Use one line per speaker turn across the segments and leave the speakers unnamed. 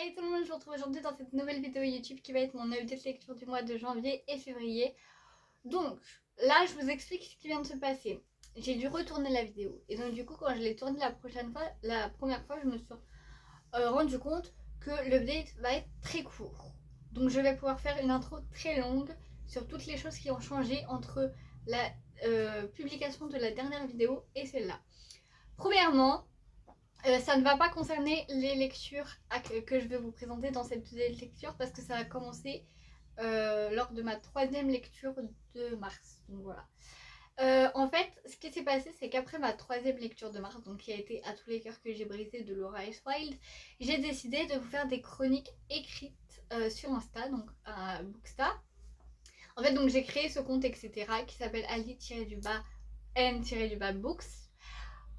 Allez tout le monde, je vous retrouve aujourd'hui dans cette nouvelle vidéo YouTube qui va être mon update lecture du mois de janvier et février. Donc là je vous explique ce qui vient de se passer. J'ai dû retourner la vidéo et donc du coup quand je l'ai tournée la première fois, je me suis rendu compte que l'update va être très court. Donc je vais pouvoir faire une intro très longue sur toutes les choses qui ont changé entre la publication de la dernière vidéo et celle-là. Premièrement, ça ne va pas concerner les lectures que je vais vous présenter dans cette deuxième lecture parce que ça a commencé lors de ma troisième lecture de mars. Donc voilà. En fait, ce qui s'est passé, c'est qu'après ma troisième lecture de mars, donc qui a été À tous les cœurs que j'ai brisé de Laura S. Wild, j'ai décidé de vous faire des chroniques écrites sur Insta, donc à Booksta. En fait, donc j'ai créé ce compte, etc., qui s'appelle Ali-N-Books.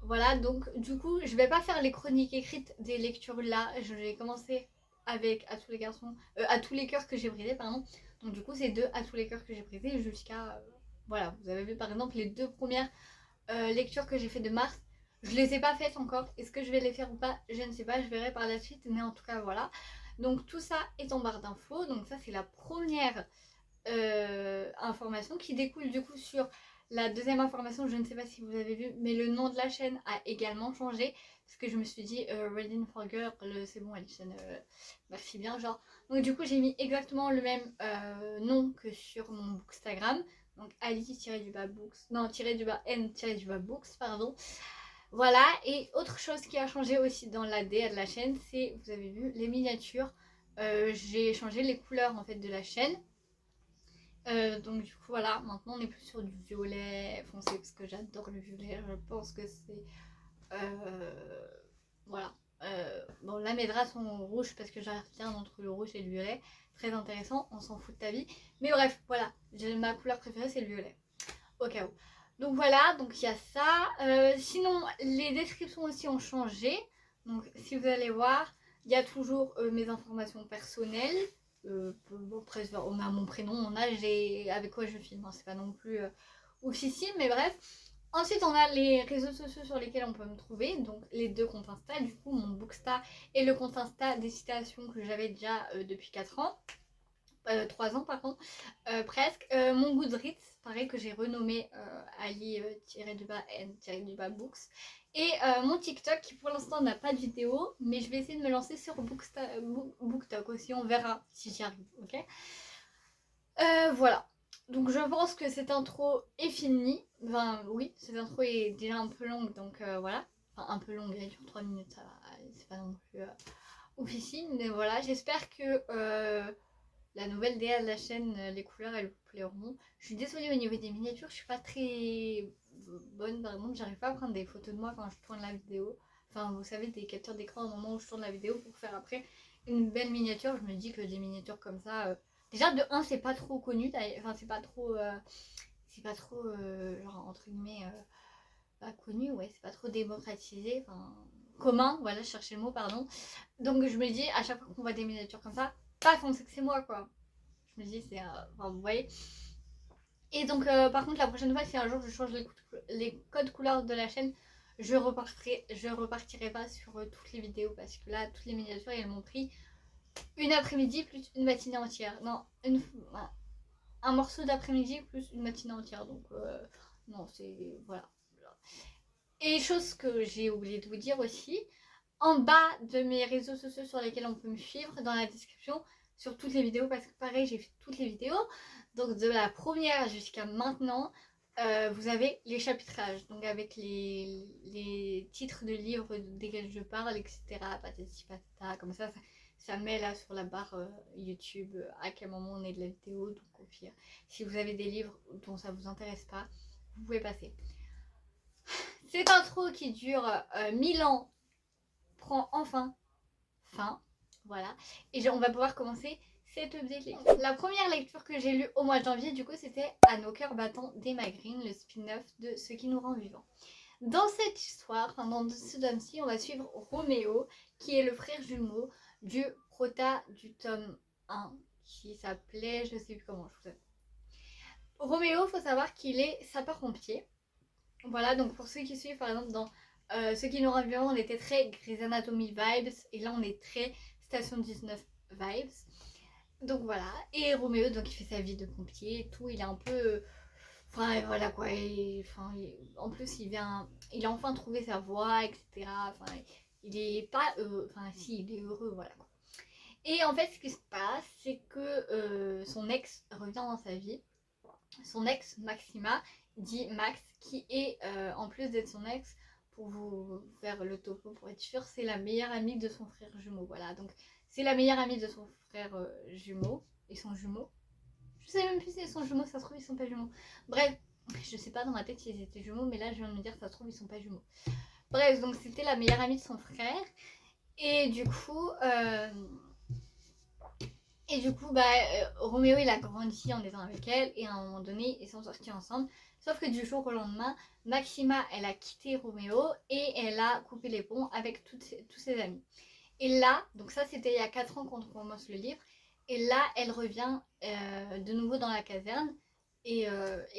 Voilà, donc du coup, je vais pas faire les chroniques écrites des lectures là. Je vais commencer avec À tous les garçons, À tous les cœurs que j'ai brisés, pardon. Donc du coup, c'est de À tous les cœurs que j'ai brisés jusqu'à voilà, vous avez vu par exemple les deux premières lectures que j'ai fait de mars. Je les ai pas faites encore. Est-ce que je vais les faire ou pas? Je ne sais pas. Je verrai par la suite. Mais en tout cas, voilà. Donc tout ça est en barre d'infos. Donc ça, c'est la première information qui découle du coup sur la deuxième information. Je ne sais pas si vous avez vu, mais le nom de la chaîne a également changé parce que je me suis dit Reading for Girl, c'est bon, Alison, merci bien, genre. Donc du coup j'ai mis exactement le même nom que sur mon Bookstagram, donc Ali-books, non N-books, pardon. Voilà, et autre chose qui a changé aussi dans l'AD de la chaîne, c'est, vous avez vu, les miniatures. J'ai changé les couleurs en fait de la chaîne. Donc du coup voilà, maintenant on est plus sur du violet foncé parce que j'adore le violet. Je pense que c'est voilà. Bon là mes draps sont rouges parce que j'alterne entre le rouge et le violet. Très intéressant, on s'en fout de ta vie. Mais bref, voilà, ma couleur préférée c'est le violet. Au cas où. Donc voilà, donc il y a ça. Sinon les descriptions aussi ont changé. Donc si vous allez voir, il y a toujours mes informations personnelles. Bon, presque, on a mon prénom, mon âge et avec quoi je filme, hein, c'est pas non plus oufissime, mais bref. Ensuite, on a les réseaux sociaux sur lesquels on peut me trouver, donc les deux comptes Insta, du coup, mon Booksta et le compte Insta des citations que j'avais déjà depuis 4 ans. 3 ans pardon, presque. Mon Goodreads, pareil, que j'ai renommé Ali-N-books. Et mon TikTok qui pour l'instant n'a pas de vidéo, mais je vais essayer de me lancer sur BookTok aussi, on verra si j'y arrive, ok. Voilà. Donc je pense que cette intro est finie. Enfin oui, cette intro est déjà un peu longue, donc voilà. Enfin un peu longue, elle dure 3 minutes, ça va, c'est pas non plus officine, mais voilà, j'espère que la nouvelle DA de la chaîne, les couleurs elles vous plairont. Je suis désolée au niveau des miniatures, je suis pas très bonne par exemple, j'arrive pas à prendre des photos de moi quand je tourne la vidéo. Enfin vous savez, des captures d'écran au moment où je tourne la vidéo pour faire après une belle miniature. Je me dis que des miniatures comme ça, déjà de 1 c'est pas trop connu, enfin c'est pas trop genre entre guillemets pas connu, ouais, c'est pas trop démocratisé, enfin commun, voilà, je cherchais le mot, pardon. Donc je me dis à chaque fois qu'on voit des miniatures comme ça, paf, on sait que c'est moi quoi. Je me dis, c'est. Enfin, vous voyez. Et donc, par contre, la prochaine fois, si un jour je change les codes couleurs de la chaîne, je repartirai pas sur toutes les vidéos parce que là, toutes les miniatures, elles m'ont pris une après-midi plus une matinée entière. Non, un morceau d'après-midi plus une matinée entière. Donc, non, c'est. Voilà. Et chose que j'ai oublié de vous dire aussi, en bas de mes réseaux sociaux sur lesquels on peut me suivre, dans la description, sur toutes les vidéos, parce que pareil, j'ai fait toutes les vidéos. Donc de la première jusqu'à maintenant, vous avez les chapitrages, donc avec les titres de livres desquels je parle, etc. Patati patata, comme ça met là sur la barre YouTube à quel moment on est de la vidéo. Donc au pire, si vous avez des livres dont ça vous intéresse pas, vous pouvez passer. Cette intro qui dure 1000 ans prend enfin fin. Voilà. Et on va pouvoir commencer cette update lecture. La première lecture que j'ai lue au mois de janvier, du coup, c'était À nos cœurs battants d'Emma Green, le spin-off de Ce qui nous rend vivants. Dans cette histoire, dans ce tome-ci, on va suivre Roméo, qui est le frère jumeau du prota du tome 1, qui s'appelait, je sais plus comment, je vous avoue. Roméo, il faut savoir qu'il est sapeur-pompier. Voilà, donc pour ceux qui suivent, par exemple, dans Ce qui nous rend vivants, on était très Grey's Anatomy vibes, et là on est très Station 19 vibes. Donc voilà, et Roméo, donc il fait sa vie de pompier et tout, il est un peu... Enfin voilà quoi, en plus il a enfin trouvé sa voie, etc. Enfin, il est pas heureux, enfin si, il est heureux, voilà quoi. Et en fait, ce qui se passe, c'est que son ex revient dans sa vie. Son ex, Maxima, dit Max, qui est, en plus d'être son ex, pour vous faire le topo, pour être sûr, c'est la meilleure amie de son frère jumeau. Voilà, donc c'est la meilleure amie de son frère jumeau. Ils sont jumeaux. Je sais même plus si ils sont jumeaux, ça se trouve, ils sont pas jumeaux. Bref, je sais pas dans ma tête s'ils étaient jumeaux, mais là, je viens de me dire, ça se trouve, ils sont pas jumeaux. Bref, donc c'était la meilleure amie de son frère. Et du coup, Roméo il a grandi en étant avec elle et à un moment donné ils sont sortis ensemble. Sauf que du jour au lendemain, Maxima elle a quitté Roméo et elle a coupé les ponts avec tous ses amis. Et là, donc ça c'était il y a 4 ans quand on commence le livre, et là elle revient de nouveau dans la caserne et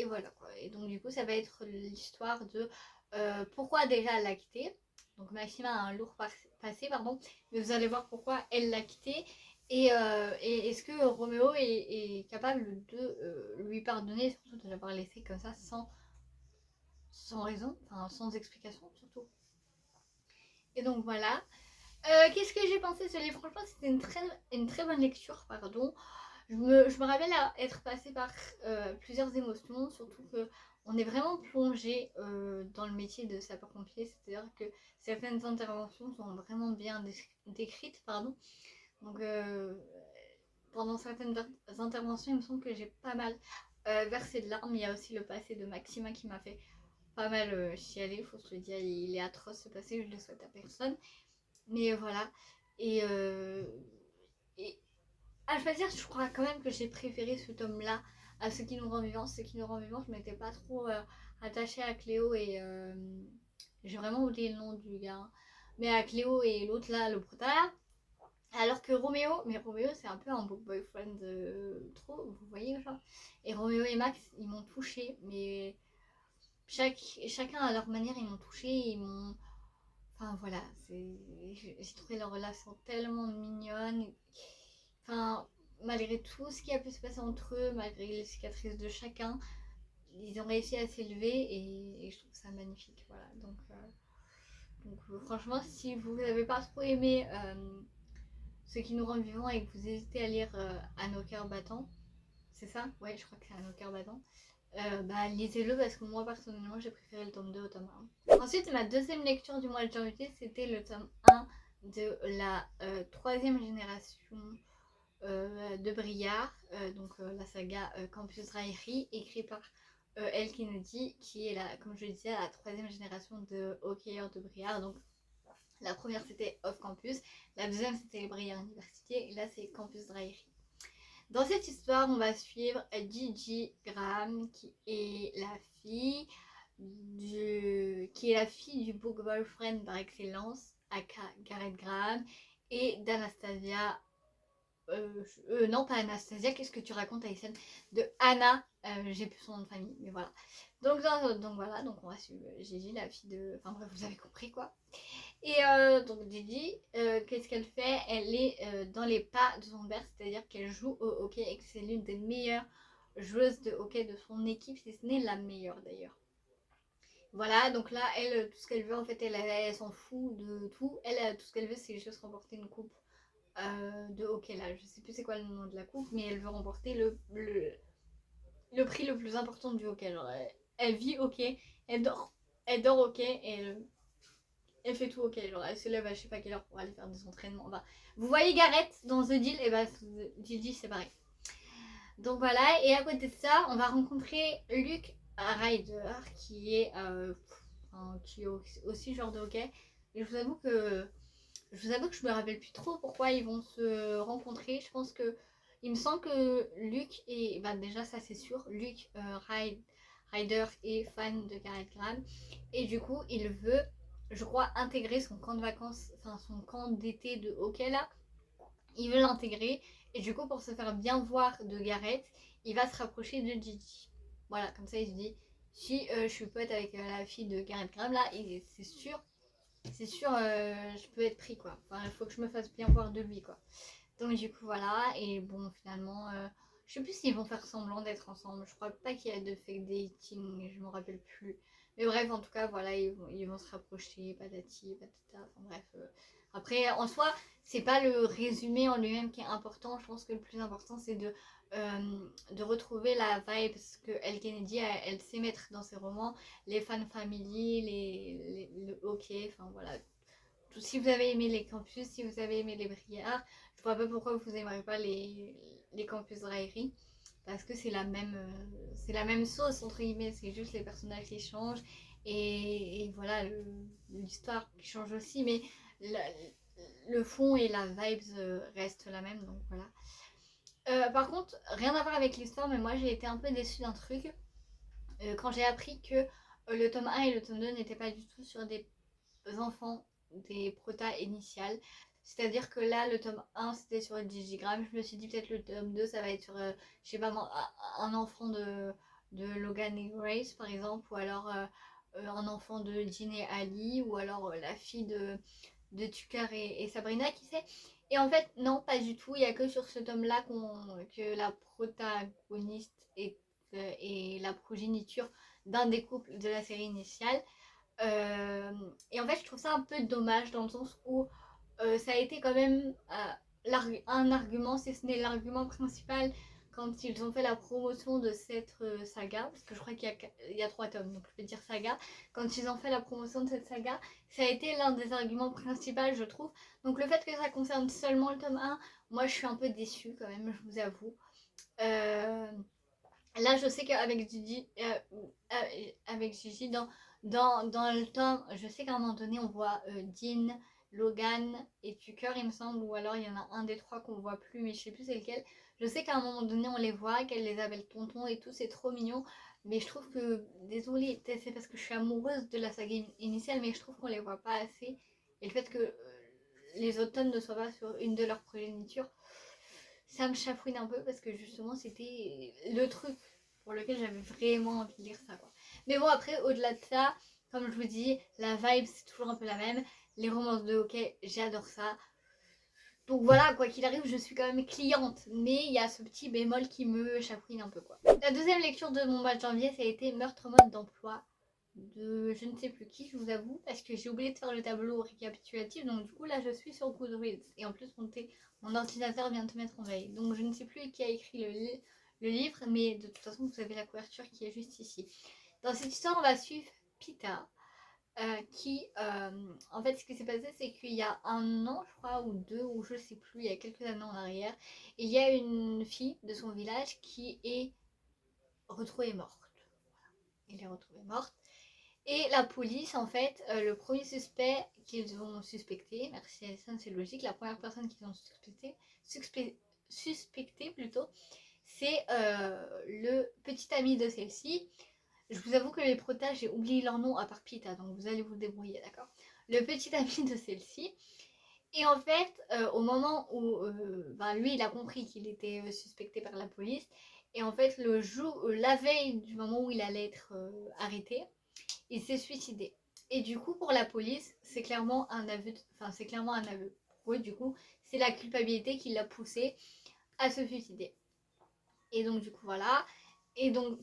voilà quoi. Et donc du coup ça va être l'histoire de pourquoi déjà elle l'a quitté. Donc Maxima a un lourd passé, pardon, mais vous allez voir pourquoi elle l'a quitté. Et est-ce que Roméo est capable de lui pardonner, surtout de l'avoir laissé comme ça sans raison, enfin sans explication surtout. Et donc voilà. Qu'est-ce que j'ai pensé de ce livre? Franchement, c'était une très bonne lecture, pardon. Je me rappelle être passée par plusieurs émotions, surtout que on est vraiment plongé dans le métier de sapeur-pompier, c'est-à-dire que certaines interventions sont vraiment bien décrites, pardon. Donc pendant certaines interventions, il me semble que j'ai pas mal versé de larmes. Il y a aussi le passé de Maxima qui m'a fait pas mal chialer, faut se le dire, il est atroce ce passé, je le souhaite à personne. Mais voilà, et, et à choisir, je crois quand même que j'ai préféré ce tome-là à Ce qui nous rend vivants. Ce qui nous rend vivants, je m'étais pas trop attachée à Cléo et... j'ai vraiment oublié le nom du gars. Mais à Cléo et l'autre là, le protagoniste. Alors que Roméo, mais Roméo c'est un peu un beau boyfriend trop, vous voyez genre. Et Roméo et Max, ils m'ont touchée, mais chacun à leur manière, ils m'ont touchée, ils m'ont... Enfin voilà, j'ai trouvé leur relation tellement mignonne. Enfin, malgré tout ce qui a pu se passer entre eux, malgré les cicatrices de chacun, ils ont réussi à s'élever et je trouve ça magnifique. Voilà, donc franchement, si vous n'avez pas trop aimé Ce qui nous rend vivants et que vous hésitez à lire À nos cœurs battants, c'est ça? Ouais, je crois que c'est À nos cœurs battants. Bah lisez-le parce que moi personnellement j'ai préféré le tome 2 au tome 1. Ensuite ma deuxième lecture du mois de janvier c'était le tome 1 de la troisième génération de Briard, donc la saga Campus Raillerie, écrite par Elle Kennedy, qui est comme je le disais la troisième génération de hockeyeurs de Briard. Donc la première c'était Off Campus, la deuxième c'était Briard Université et là c'est Campus Raillerie. Dans cette histoire, on va suivre Gigi Graham, qui est la fille du book boyfriend par excellence, aka Garrett Graham, et d'Anastasia. Non, pas Anastasia, qu'est-ce que tu racontes, Aïssel? De Anna, j'ai plus son nom de famille, mais voilà. Donc voilà, donc on va suivre Gigi, la fille de. Enfin bref, vous avez compris quoi. Et donc Gigi, qu'est-ce qu'elle fait? Elle est dans les pas de son père, c'est-à-dire qu'elle joue au hockey et que c'est l'une des meilleures joueuses de hockey de son équipe, si ce n'est la meilleure d'ailleurs. Voilà, donc là, elle, tout ce qu'elle veut, en fait, elle s'en fout de tout. Elle, tout ce qu'elle veut, c'est juste remporter une coupe de hockey là. Je sais plus c'est quoi le nom de la coupe, mais elle veut remporter le prix le plus important du hockey. Genre, elle vit hockey, elle dort hockey et elle fait tout ok, genre elle se lève à je sais pas quelle heure pour aller faire des entraînements. Bah, vous voyez Gareth dans The Deal, et bah Gigi c'est pareil. Donc voilà, et à côté de ça, on va rencontrer Luke Ryder qui est aussi genre de hockey. Et je vous avoue que je me rappelle plus trop pourquoi ils vont se rencontrer. Je pense que il me semble que Luke et bah déjà ça c'est sûr, Luke Ryder est fan de Gareth Graham et du coup il veut, je crois, intégrer son camp de vacances, enfin son camp d'été de hockey là. Il veut l'intégrer et du coup pour se faire bien voir de Gareth, il va se rapprocher de Gigi. Voilà, comme ça il se dit si je suis pote avec la fille de Gareth Graham là, c'est sûr c'est sûr, je peux être pris quoi. Enfin, il faut que je me fasse bien voir de lui quoi. Donc du coup voilà, et bon finalement, je sais plus s'ils vont faire semblant d'être ensemble. Je crois pas qu'il y a de fake dating, je me rappelle plus. Mais bref, en tout cas voilà, ils vont se rapprocher, patati, patata, enfin bref. Après, en soi, c'est pas le résumé en lui-même qui est important. Je pense que le plus important c'est de retrouver la vibe, parce que Elle Kennedy, elle sait mettre dans ses romans les fan family, le hockey, enfin voilà. Si vous avez aimé les campus, si vous avez aimé les Briards, je vois pas pourquoi vous n'aimerez pas les campus Raillerie. Parce que c'est la même sauce, entre guillemets, c'est juste les personnages qui changent. Et voilà, l'histoire qui change aussi. Mais le fond et la vibes restent la même, donc voilà. Par contre, rien à voir avec l'histoire, mais moi j'ai été un peu déçue d'un truc. Quand j'ai appris que le tome 1 et le tome 2 n'étaient pas du tout sur des enfants des protas initiales. C'est-à-dire que là, le tome 1, c'était sur le digigramme. Je me suis dit, peut-être le tome 2, ça va être sur, je sais pas, un enfant de Logan et Grace, par exemple, ou alors un enfant de Jean et Ali, ou alors la fille de Tucker et Sabrina, qui sait. Et en fait, non, pas du tout. Il n'y a que sur ce tome-là que la protagoniste est la progéniture d'un des couples de la série initiale. Et en fait, je trouve ça un peu dommage dans le sens où ça a été quand même un argument, si ce n'est l'argument principal, quand ils ont fait la promotion de cette saga, parce que je crois qu'il y a 3 tomes, donc je vais dire saga. Quand ils ont fait la promotion de cette saga, ça a été l'un des arguments principaux, je trouve. Donc le fait que ça concerne seulement le tome 1, moi je suis un peu déçue quand même, je vous avoue. Euh, Là, je sais qu'avec Gigi, avec Gigi dans le tome, je sais qu'à un moment donné, on voit Dean, Logan et Tucker, il me semble, ou alors il y en a un des trois qu'on voit plus, mais je sais plus c'est lequel. Je sais qu'à un moment donné, on les voit, qu'elle les appelle tonton et tout, c'est trop mignon. Mais je trouve que, désolée, peut-être c'est parce que je suis amoureuse de la saga initiale, mais je trouve qu'on les voit pas assez. Et le fait que les autres tomes ne soient pas sur une de leurs progénitures, ça me chafouine un peu parce que justement c'était le truc pour lequel j'avais vraiment envie de lire ça quoi. Mais bon après au-delà de ça, comme je vous dis, la vibe c'est toujours un peu la même. Les romances de hockey, j'adore ça. Donc voilà, quoi qu'il arrive, je suis quand même cliente. Mais il y a ce petit bémol qui me chafouine un peu quoi. La deuxième lecture de mon mois de janvier, ça a été Meurtre mode d'emploi de je ne sais plus qui, je vous avoue, parce que j'ai oublié de faire le tableau récapitulatif, donc du coup là je suis sur Goodreads, et en plus mon ordinateur vient de te mettre en veille, donc je ne sais plus qui a écrit le livre, mais de toute façon vous avez la couverture qui est juste ici. Dans cette histoire on va suivre Pita, qui, en fait ce qui s'est passé c'est qu'il y a un an je crois, ou deux, ou je sais plus, il y a quelques années en arrière, il y a une fille de son village qui est retrouvée morte. Elle est retrouvée morte. Et la police, en fait, le premier suspect qu'ils ont suspecté, merci Alison, c'est logique, la première personne qu'ils ont suspecté plutôt, c'est le petit ami de celle-ci. Je vous avoue que les protas, j'ai oublié leur nom à part Pita, donc vous allez vous débrouiller, d'accord. Le petit ami de celle-ci. Et en fait, au moment où lui, il a compris qu'il était suspecté par la police, et en fait, la veille du moment où il allait être arrêté, il s'est suicidé. Et du coup, pour la police, c'est clairement un aveu. Enfin, c'est clairement un aveu. Pour eux, du coup, c'est la culpabilité qui l'a poussé à se suicider. Et donc, du coup, voilà. Et donc,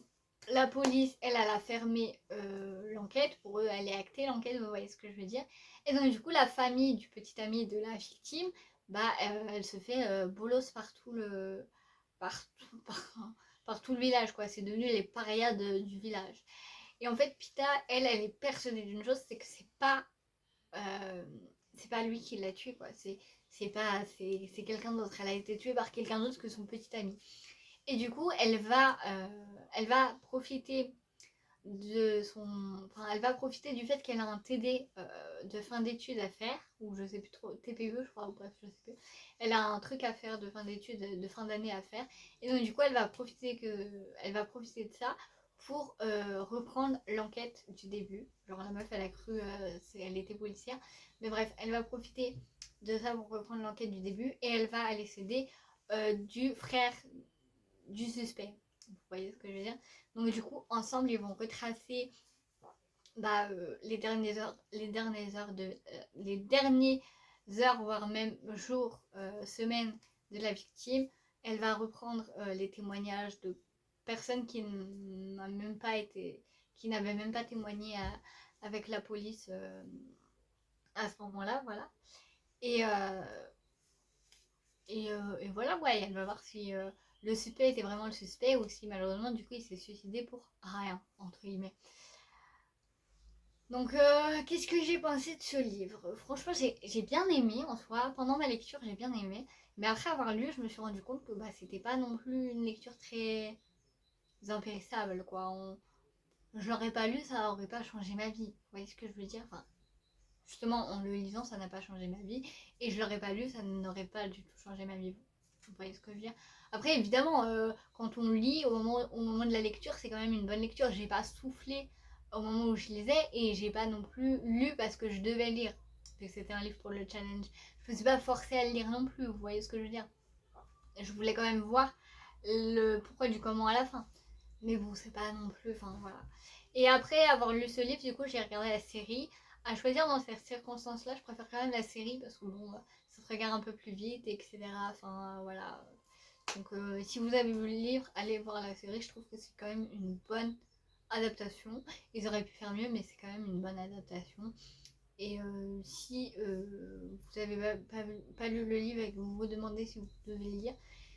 la police, elle a fermé l'enquête. Pour eux, elle est actée, l'enquête, vous voyez ce que je veux dire. Et donc, du coup, la famille du petit ami de la victime, elle se fait bolos partout, par tout le village, quoi. C'est devenu les parias du village. Et en fait, Pita, elle est persuadée d'une chose, c'est que euh, c'est pas lui qui l'a tué, quoi. C'est quelqu'un d'autre. Elle a été tuée par quelqu'un d'autre que son petit ami. Et du coup, elle va profiter elle va profiter du fait qu'elle a un TD de fin d'études à faire, ou je sais plus trop, TPE je crois, ou bref, je sais plus. Elle a un truc à faire de fin d'études, de fin d'année à faire, et donc du coup elle va profiter de ça pour reprendre l'enquête du début. Genre la meuf elle a cru, elle était policière, mais bref, elle va profiter de ça pour reprendre l'enquête du début, et elle va aller s'aider du frère du suspect. Vous voyez ce que je veux dire? Donc du coup, ensemble, ils vont retracer les dernières heures, voire même jours, semaines de la victime. Elle va reprendre les témoignages de personnes qui n'avaient même pas témoigné avec la police à ce moment-là, voilà. Et, et voilà, ouais, elle va voir si le suspect était vraiment le suspect ou si malheureusement du coup il s'est suicidé pour rien, entre guillemets. Donc, qu'est-ce que j'ai pensé de ce livre? Franchement, j'ai bien aimé en soi. Pendant ma lecture, j'ai bien aimé. Mais après avoir lu, je me suis rendu compte que c'était pas non plus une lecture très impérissable, quoi. Je l'aurais pas lu, ça aurait pas changé ma vie. Vous voyez ce que je veux dire? Enfin, justement, en le lisant, ça n'a pas changé ma vie. Et je l'aurais pas lu, ça n'aurait pas du tout changé ma vie. Vous voyez ce que je veux dire? Après, évidemment, quand on lit, au moment de la lecture, c'est quand même une bonne lecture. J'ai pas soufflé au moment où je lisais et j'ai pas non plus lu parce que je devais lire. Parce que c'était un livre pour le challenge. Je me suis pas forcée à le lire non plus, vous voyez ce que je veux dire? Je voulais quand même voir le pourquoi du comment à la fin. Mais bon, c'est pas non plus, enfin voilà. Et après avoir lu ce livre, du coup, j'ai regardé la série. À choisir dans ces circonstances-là, je préfère quand même la série parce que bon, ça se regarde un peu plus vite, etc. Enfin voilà. Donc si vous avez vu le livre, allez voir la série. Je trouve que c'est quand même une bonne adaptation. Ils auraient pu faire mieux, mais c'est quand même une bonne adaptation. Et si vous n'avez pas lu le livre et que vous vous demandez si vous devez le lire,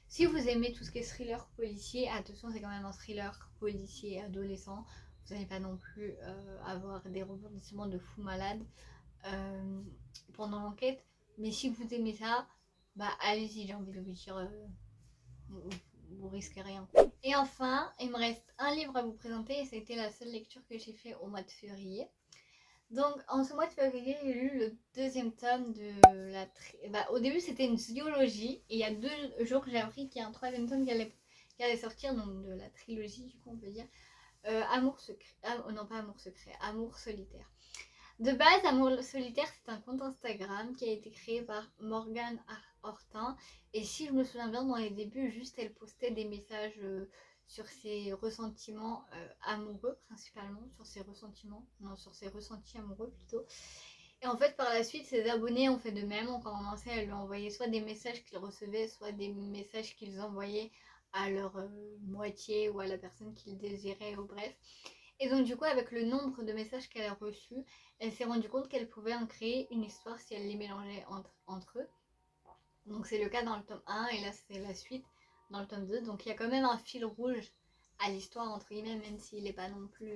si vous aimez tout ce qui est thriller policier, attention, c'est quand même un thriller policier adolescent. Vous n'allez pas non plus avoir des rebondissements de fou malade pendant l'enquête. Mais si vous aimez ça, allez-y, j'ai envie de vous dire, vous risquez rien. Et enfin, il me reste un livre à vous présenter et ça a été la seule lecture que j'ai fait au mois de février. Donc, en ce mois de février, j'ai lu le deuxième tome de la... au début, c'était une zoologie. Et il y a 2 jours, j'ai appris qu'il y a un troisième tome qui allait sortir, donc de la trilogie, du coup, on peut dire. Amour secret. Non, pas Amour secret. Amour solitaire. De base, Amour solitaire, c'est un compte Instagram qui a été créé par Morgane Hortin. Et si je me souviens bien, dans les débuts, juste elle postait des messages sur ses ressentiments amoureux, principalement, sur ses ressentis amoureux plutôt. Et en fait, par la suite, ses abonnés ont fait de même, ont commencé à lui envoyer soit des messages qu'ils recevaient, soit des messages qu'ils envoyaient à leur moitié ou à la personne qu'ils désiraient, ou bref. Et donc du coup, avec le nombre de messages qu'elle a reçus, elle s'est rendue compte qu'elle pouvait en créer une histoire si elle les mélangeait entre eux. Donc c'est le cas dans le tome 1 et là c'est la suite dans le tome 2. Donc il y a quand même un fil rouge à l'histoire entre guillemets, même s'il n'est pas non plus...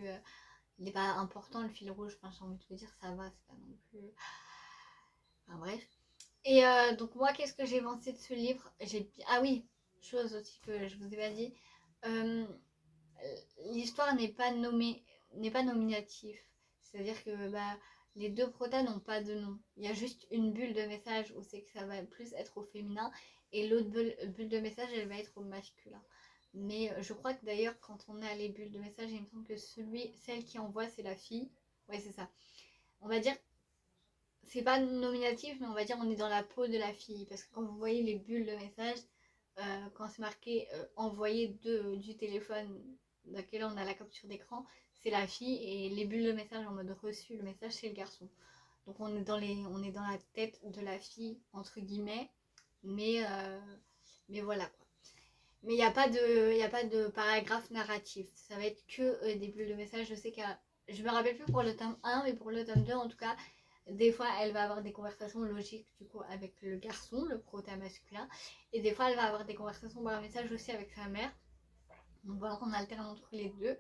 il n'est pas important le fil rouge, enfin j'ai envie de vous dire ça va, c'est pas non plus... Enfin bref. Et donc moi qu'est-ce que j'ai pensé de ce livre? Ah oui, chose aussi que je vous ai pas dit. L'histoire n'est pas nominative. C'est-à-dire que les 2 protas n'ont pas de nom. Il y a juste une bulle de message où c'est que ça va plus être au féminin et l'autre bulle de message elle va être au masculin. Mais je crois que d'ailleurs quand on a les bulles de message, il me semble que celle qui envoie c'est la fille. Ouais c'est ça. On va dire, c'est pas nominatif mais on va dire on est dans la peau de la fille. Parce que quand vous voyez les bulles de message, quand c'est marqué envoyer du téléphone dans lequel on a la capture d'écran, c'est la fille et les bulles de message en mode reçu, le message c'est le garçon. Donc on est dans la tête de la fille entre guillemets, mais voilà quoi. Mais il n'y a pas de paragraphe narratif. Ça va être que des bulles de message. Je sais je me rappelle plus pour le tome 1, mais pour le tome 2 en tout cas, des fois elle va avoir des conversations logiques du coup avec le garçon, le prota masculin, et des fois elle va avoir des conversations par message aussi avec sa mère. Donc voilà, on alterne entre les deux.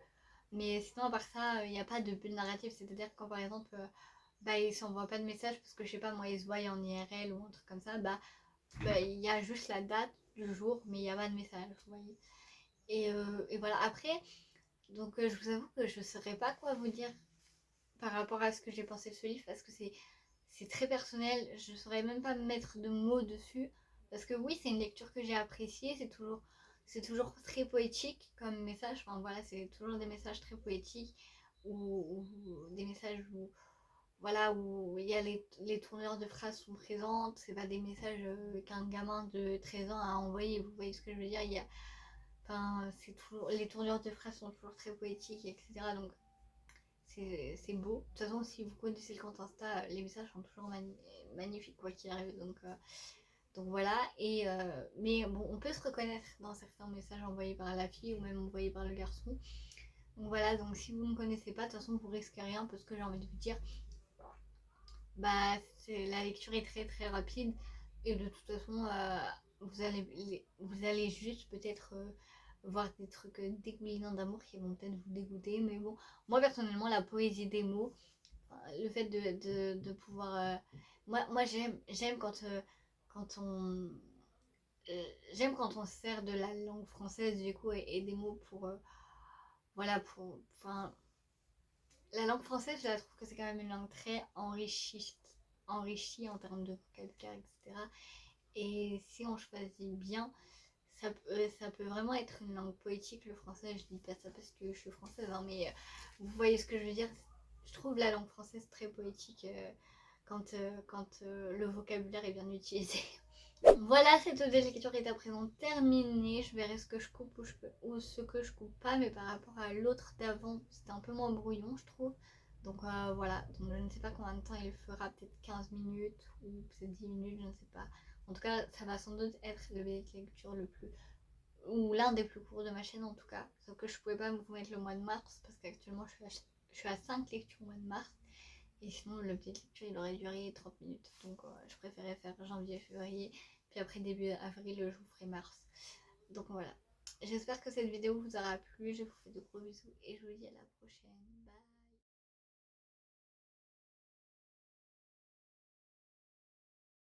Mais sinon à part ça, il n'y a pas de bulle narrative. C'est-à-dire que quand par exemple ils s'envoient pas de message parce que je sais pas moi ils se voient en IRL ou un truc comme ça, il y a juste la date du jour mais il n'y a pas de message, vous voyez. Et voilà, après, donc je vous avoue que je ne saurais pas quoi vous dire par rapport à ce que j'ai pensé de ce livre parce que c'est très personnel, je ne saurais même pas mettre de mots dessus parce que oui, c'est une lecture que j'ai appréciée, c'est toujours très poétique comme message, enfin voilà, c'est toujours des messages très poétiques ou des messages où voilà, où il y a les tourneurs de phrases sont présentes, c'est pas des messages qu'un gamin de 13 ans a envoyé, vous voyez ce que je veux dire, enfin, c'est toujours, les tournures de phrases sont toujours très poétiques, etc. Donc c'est beau. De toute façon, si vous connaissez le compte Insta, les messages sont toujours magnifiques quoi qu'il arrive. Donc voilà. Mais bon, on peut se reconnaître dans certains messages envoyés par la fille ou même envoyés par le garçon. Donc voilà, donc si vous ne connaissez pas, de toute façon vous risquez rien parce que j'ai envie de vous dire, bah la lecture est très très rapide et de toute façon vous allez juste peut-être voir des trucs dégoulinants d'amour qui vont peut-être vous dégoûter, mais bon, moi personnellement la poésie des mots, le fait de pouvoir moi j'aime quand on j'aime quand on sert de la langue française du coup et des mots pour voilà pour enfin la langue française, je la trouve que c'est quand même une langue très enrichie en termes de vocabulaire, etc. Et si on choisit bien, ça peut vraiment être une langue poétique, le français. Je dis pas ça parce que je suis française, hein, mais vous voyez ce que je veux dire. Je trouve la langue française très poétique quand le vocabulaire est bien utilisé. Voilà, cette lecture est à présent terminée. Je verrai ce que je coupe ou ce que je coupe pas, mais par rapport à l'autre d'avant, c'était un peu moins brouillon, je trouve. Donc voilà, donc je ne sais pas combien de temps il fera, peut-être 15 minutes ou peut-être 10 minutes, je ne sais pas. En tout cas, ça va sans doute être le BD de lecture le plus, ou l'un des plus courts de ma chaîne en tout cas. Sauf que je pouvais pas vous mettre le mois de mars parce qu'actuellement je suis à 5 lectures au mois de mars. Et sinon, le petit lecture il aurait duré 30 minutes. Donc je préférais faire janvier, février. Puis après début avril, je vous ferai mars. Donc voilà. J'espère que cette vidéo vous aura plu. Je vous fais de gros bisous et je vous dis à la prochaine. Bye.